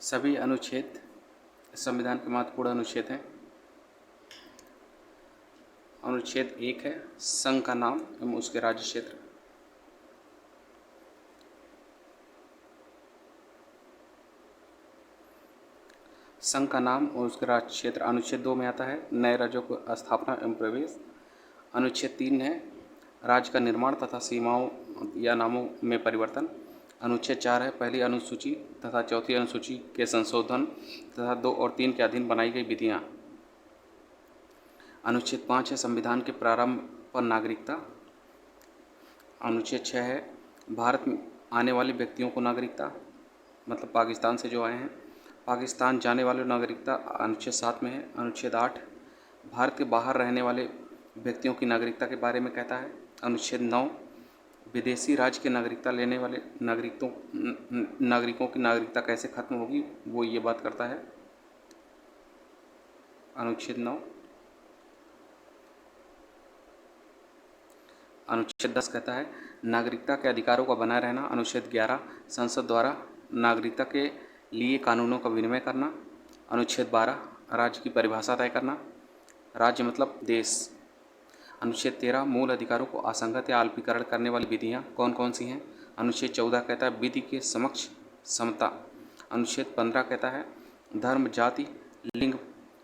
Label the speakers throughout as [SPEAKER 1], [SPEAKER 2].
[SPEAKER 1] सभी अनुच्छेद संविधान के महत्वपूर्ण अनुच्छेद हैं। अनुच्छेद 1 है संघ का नाम एवं उसके राज्य क्षेत्र। संघ का नाम और उसके राज्य क्षेत्र अनुच्छेद 2 में आता है नए राज्यों को स्थापना एवं प्रवेश। अनुच्छेद 3 है राज्य का निर्माण तथा सीमाओं या नामों में परिवर्तन। अनुच्छेद 4 है पहली अनुसूची तथा चौथी अनुसूची के संशोधन तथा 2 और 3 के अधीन बनाई गई विधियाँ। अनुच्छेद 5 है संविधान के प्रारंभ पर नागरिकता। अनुच्छेद 6 है भारत में आने वाले व्यक्तियों को नागरिकता, मतलब पाकिस्तान से जो आए हैं। पाकिस्तान जाने वाले नागरिकता अनुच्छेद 7 में है। अनुच्छेद 8 भारत के बाहर रहने वाले व्यक्तियों की नागरिकता के बारे में कहता है। अनुच्छेद 9 विदेशी राज्य की नागरिकता लेने वाले नागरिकों की नागरिकता कैसे खत्म होगी, वो ये बात करता है। अनुच्छेद 9। अनुच्छेद 10 कहता है नागरिकता के अधिकारों का बनाए रहना। अनुच्छेद 11 संसद द्वारा नागरिकता के लिए कानूनों का विनिमय करना। अनुच्छेद 12 राज्य की परिभाषा तय करना, राज्य मतलब देश। अनुच्छेद 13 मूल अधिकारों को असंगत या अल्पीकरण करने वाली विधियाँ कौन कौन सी हैं। अनुच्छेद 14 कहता है विधि के समक्ष समता। अनुच्छेद 15 कहता है धर्म, जाति, लिंग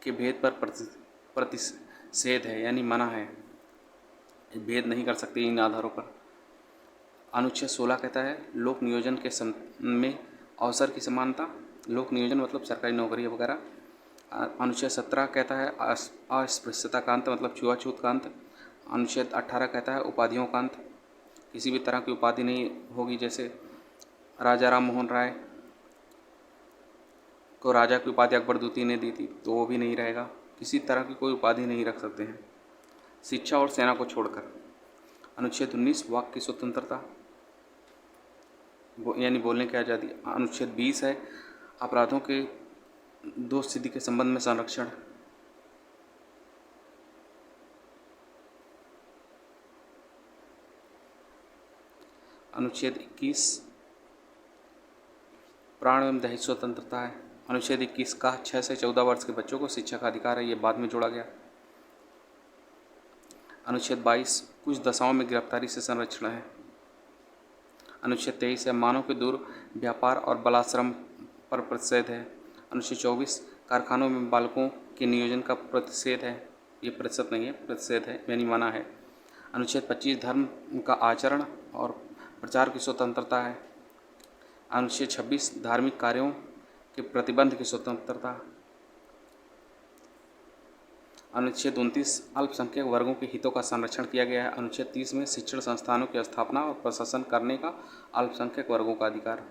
[SPEAKER 1] के भेद पर प्रतिषेध है, यानी मना है, भेद नहीं कर सकते इन आधारों पर। अनुच्छेद 16 कहता है लोक नियोजन के में अवसर की समानता। लोक नियोजन मतलब सरकारी नौकरी वगैरह। अनुच्छेद 17 कहता है अस्पृश्यता का अंत, मतलब छुआछूत का अंत। अनुच्छेद 18 कहता है उपाधियों का अंत, किसी भी तरह की उपाधि नहीं होगी। जैसे राजा राम मोहन राय को राजा की उपाधि अकबर द्वितीय ने दी थी, तो वो भी नहीं रहेगा। किसी तरह की कोई उपाधि नहीं रख सकते हैं, शिक्षा और सेना को छोड़कर। अनुच्छेद 19 वाक की स्वतंत्रता, यानी बोलने की आज़ादी। अनुच्छेद 20 है अपराधों के दोष सिद्धि के संबंध में संरक्षण। अनुच्छेद 21 प्राण एवं दैहिक स्वतंत्रता है। अनुच्छेद 21 का 6 से 14 वर्ष के बच्चों को शिक्षा का अधिकार है, ये बाद में जोड़ा गया। अनुच्छेद 22 कुछ दशाओं में गिरफ्तारी से संरक्षण है। अनुच्छेद 23 है मानव के दुर्व्यापार और बालाश्रम पर प्रतिषेध है। अनुच्छेद 24 कारखानों में बालकों के नियोजन का प्रतिषेध है, ये प्रतिशत नहीं है, प्रतिषेध है, यानी मना है। अनुच्छेद 25 धर्म का आचरण और प्रचार की स्वतंत्रता है। अनुच्छेद 26 धार्मिक कार्यों के प्रतिबंध की स्वतंत्रता। अनुच्छेद 29 अल्पसंख्यक वर्गों के हितों का संरक्षण किया गया है। अनुच्छेद 30 में शिक्षण संस्थानों की स्थापना और प्रशासन करने का अल्पसंख्यक वर्गों का अधिकार,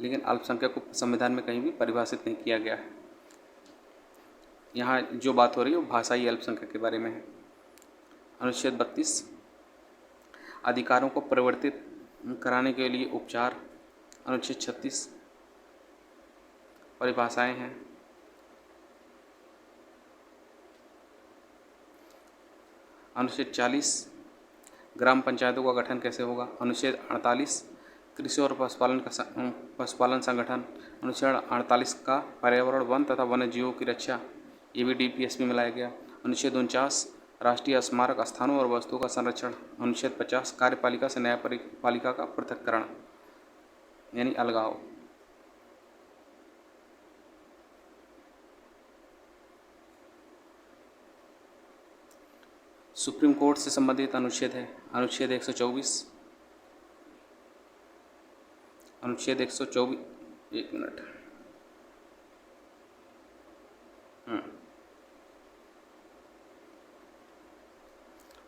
[SPEAKER 1] लेकिन अल्पसंख्यक को संविधान में कहीं भी परिभाषित नहीं किया गया है। यहाँ जो बात हो रही है वो भाषाई अल्पसंख्यक के बारे में है। अनुच्छेद 32 अधिकारों को परिवर्तित कराने के लिए उपचार। अनुच्छेद 36 परिभाषाएं हैं। अनुच्छेद 40 ग्राम पंचायतों का गठन कैसे होगा। अनुच्छेद 48 कृषि और पशुपालन संगठन। अनुच्छेद 48 का पर्यावरण, वन तथा वन्य जीवों की रक्षा, ये भी DPSP में लाया गया। अनुच्छेद 49 राष्ट्रीय स्मारक स्थानों और वस्तुओं का संरक्षण। अनुच्छेद 50 कार्यपालिका से न्यायपालिका का पृथक्करण, यानी अलगाव। सुप्रीम कोर्ट से संबंधित अनुच्छेद है। अनुच्छेद 124 अनुच्छेद 124 एक मिनट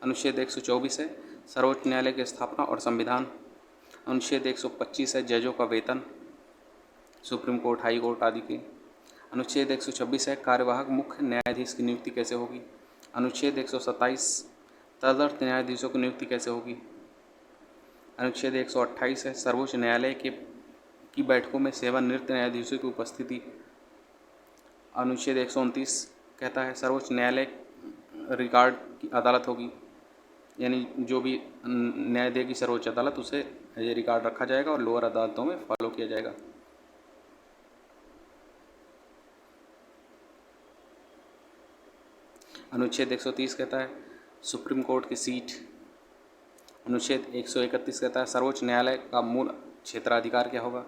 [SPEAKER 1] अनुच्छेद 124 है सर्वोच्च न्यायालय की स्थापना और संविधान। अनुच्छेद 125 है जजों का वेतन, सुप्रीम कोर्ट, हाई कोर्ट आदि के। अनुच्छेद 126 है कार्यवाहक मुख्य न्यायाधीश की नियुक्ति कैसे होगी। अनुच्छेद 127 तदर्थ न्यायाधीशों की नियुक्ति कैसे होगी। अनुच्छेद 128 है सर्वोच्च न्यायालय की बैठकों में सेवानिवृत्त न्यायाधीशों की उपस्थिति। अनुच्छेद 129 कहता है सर्वोच्च न्यायालय रिकॉर्ड की अदालत होगी, यानी जो भी न्याय देगी सर्वोच्च अदालत, उसे ये रिकॉर्ड रखा जाएगा और लोअर अदालतों में फॉलो किया जाएगा। अनुच्छेद 130 कहता है सुप्रीम कोर्ट की सीट। अनुच्छेद 131 कहता है सर्वोच्च न्यायालय का मूल क्षेत्राधिकार क्या होगा।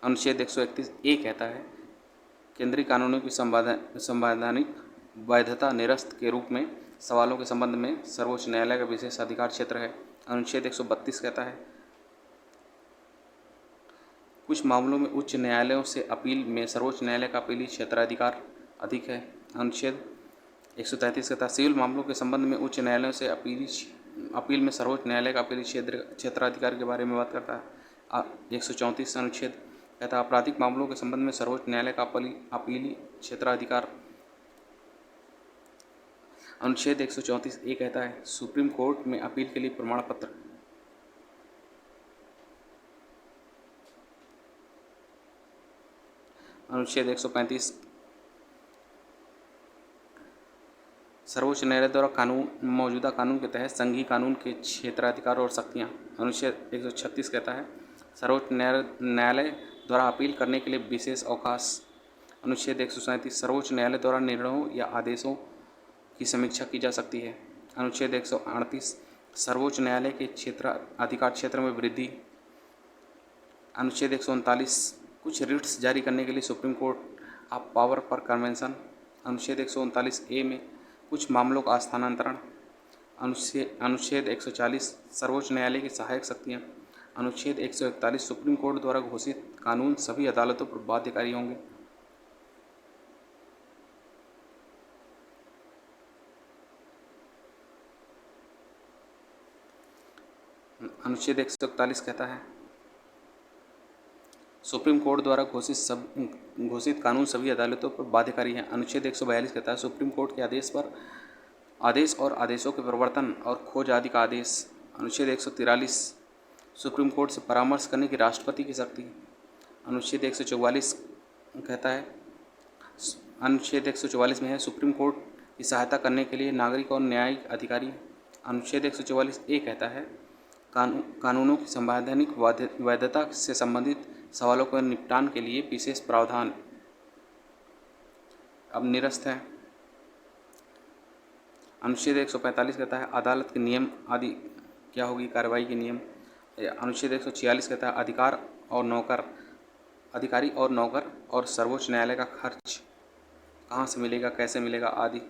[SPEAKER 1] अनुच्छेद 131 ए कहता है केंद्रीय कानूनों की संवैधानिक वैधता निरस्त के रूप में सवालों के संबंध में सर्वोच्च न्यायालय का विशेष अधिकार क्षेत्र है। अनुच्छेद 132 कहता है कुछ मामलों में उच्च न्यायालयों से अपील में सर्वोच्च न्यायालय का अपीली क्षेत्राधिकार अधिक है। अनुच्छेद 133 कहता है सिविल मामलों के संबंध में उच्च न्यायालयों से अपील में सर्वोच्च न्यायालय का अपीली क्षेत्राधिकार के बारे में बात करता है। 134 अनुच्छेद कहता है आपराधिक मामलों के संबंध में सर्वोच्च न्यायालय का अपीली क्षेत्राधिकार। अनुच्छेद 134 ए कहता है सुप्रीम कोर्ट में अपील के लिए प्रमाण पत्र। अनुच्छेद 135 सर्वोच्च न्यायालय द्वारा मौजूदा कानून के तहत संघीय कानून के क्षेत्राधिकार और शक्तियाँ। अनुच्छेद 136 कहता है सर्वोच्च न्यायालय द्वारा अपील करने के लिए विशेष अवकाश। अनुच्छेद 137 सर्वोच्च न्यायालय द्वारा निर्णयों या आदेशों की समीक्षा की जा सकती है। अनुच्छेद 138 सर्वोच्च न्यायालय के अधिकार क्षेत्र में वृद्धि। अनुच्छेद 139 कुछ रिट्स जारी करने के लिए सुप्रीम कोर्ट ऑफ पावर पर कन्वेंशन। अनुच्छेद 139 ए में कुछ मामलों का स्थानांतरण। अनुच्छेद 140 सर्वोच्च न्यायालय की सहायक शक्तियाँ। अनुच्छेद 141 सुप्रीम कोर्ट द्वारा घोषित कानून सभी अदालतों पर बाध्यकारी होंगे। अनुच्छेद 141 कहता है सुप्रीम कोर्ट द्वारा घोषित कानून सभी अदालतों पर बाध्यकारी हैं। अनुच्छेद 142 कहता है सुप्रीम कोर्ट के आदेश और आदेशों के प्रवर्तन और खोज आदि का आदेश। अनुच्छेद 143 सुप्रीम कोर्ट से परामर्श करने की राष्ट्रपति की शक्ति। अनुच्छेद 144 कहता है अनुच्छेद 144 में है सुप्रीम कोर्ट की सहायता करने के लिए नागरिक और न्यायिक अधिकारी। अनुच्छेद 144 ए कहता है कानूनों की संवैधानिक वैधता से संबंधित सवालों के निपटान के लिए विशेष प्रावधान अब निरस्त है। अनुच्छेद 145 कहता है अदालत के नियम आदि क्या होगी कार्रवाई के नियम। अनुच्छेद 146 कहता है अधिकारी और नौकर और सर्वोच्च न्यायालय का खर्च कहाँ से मिलेगा कैसे मिलेगा आदि।